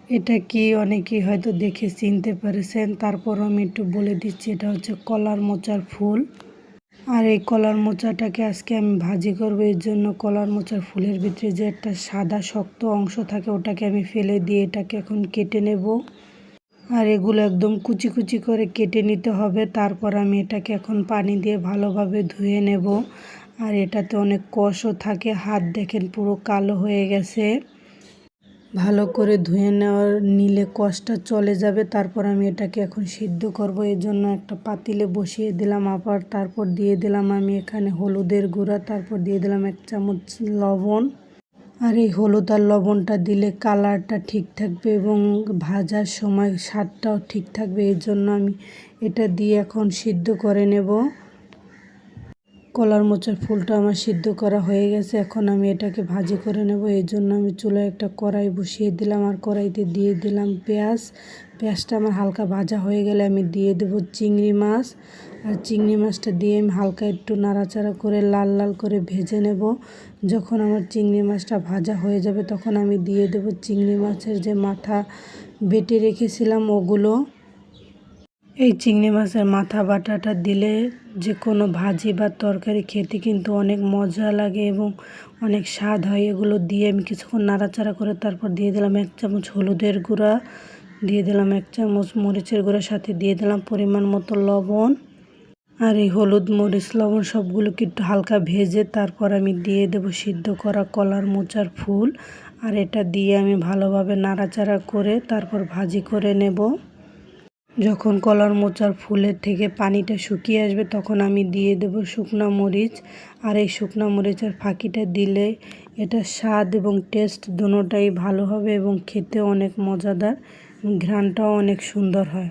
এটা কি অনেকেই হয়তো দেখে চিনতে পেরেছেন, তারপর আমি একটু বলে দিচ্ছি। এটা হচ্ছে কলার মোচার ফুল। আর এই কলার মোচাটাকে আজকে আমি ভাজি করব। এর জন্য কলার মোচার ফুলের ভিতরে যে একটা সাদা শক্ত অংশ থাকে ওটাকে আমি ফেলে দিয়ে এটাকে এখন কেটে নেব। আর এগুলো একদম কুচি কুচি করে কেটে নিতে হবে। তারপর আমি এটাকে এখন পানি দিয়ে ভালোভাবে ধুয়ে নেব। আর এটাতে অনেক কষও থাকে, হাত দেখেন পুরো কালো হয়ে গেছে। ভালো করে ধুয়ে নিলে কষটা চলে যাবে। তারপর আমি এটাকে এখন সিদ্ধ করব। এর জন্য একটা পাতিলে বসিয়ে দিলাম। আবার তারপর দিয়ে দিলাম আমি এখানে হলুদের গুঁড়া, তারপর দিয়ে দিলাম 1 চামচ লবণ। আর এই হলুদ আর লবণটা দিলে কালারটা ঠিক থাকবে এবং ভাজার সময় স্বাদটাও ঠিক থাকবে। এর জন্য আমি এটা দিয়ে এখন সিদ্ধ করে নেব। কলার মোচার ফুলটা আমার সিদ্ধ করা হয়ে গেছে। এখন আমি এটাকে ভাজি করে নেব। এর জন্য আমি চুলায় একটা কড়াই বসিয়ে দিলাম। আর কড়াইতে দিয়ে দিলাম পেঁয়াজ। পেঁয়াজটা আমার হালকা ভাজা হয়ে গেলে আমি দিয়ে দেব চিংড়ি মাছ। আর চিংড়ি মাছটা দিয়ে আমি হালকা একটু নাড়াচাড়া করে লাল লাল করে ভেজে নেব। যখন আমার চিংড়ি মাছটা ভাজা হয়ে যাবে তখন আমি দিয়ে দেব চিংড়ি মাছের যে মাথা বেটে রেখেছিলাম ওগুলো। এই চিংড়ি মাছের মাথা বাটাটা দিলে যে কোনো ভাজি বা তরকারি খেতে কিন্তু অনেক মজা লাগে এবং অনেক স্বাদ হয়। এগুলো দিয়ে আমি কিছুক্ষণ নাড়াচাড়া করে তারপর দিয়ে দিলাম 1 চামচ হলুদের গুঁড়া, দিয়ে দিলাম 1 চামচ মরিচের গুঁড়া, সাথে দিয়ে দিলাম পরিমাণ মতো লবণ। আর এই হলুদ মরিচ লবণ সবগুলোকে একটু হালকা ভেজে তারপর আমি দিয়ে দেব সিদ্ধ করা কলার মোচার ফুল। আর এটা দিয়ে আমি ভালোভাবে নাড়াচাড়া করে তারপর ভাজি করে নেব। যখন কলার মোচার ফুলের থেকে পানিটা শুকিয়ে আসবে তখন আমি দিয়ে দেব শুকনা মরিচ। আর এই শুকনা মরিচের ফাঁকিটা দিলে এটা স্বাদ এবং টেস্ট দুটোটাই ভালো হবে এবং খেতে অনেক মজাদার, ঘ্রাণটাও অনেক সুন্দর হয়।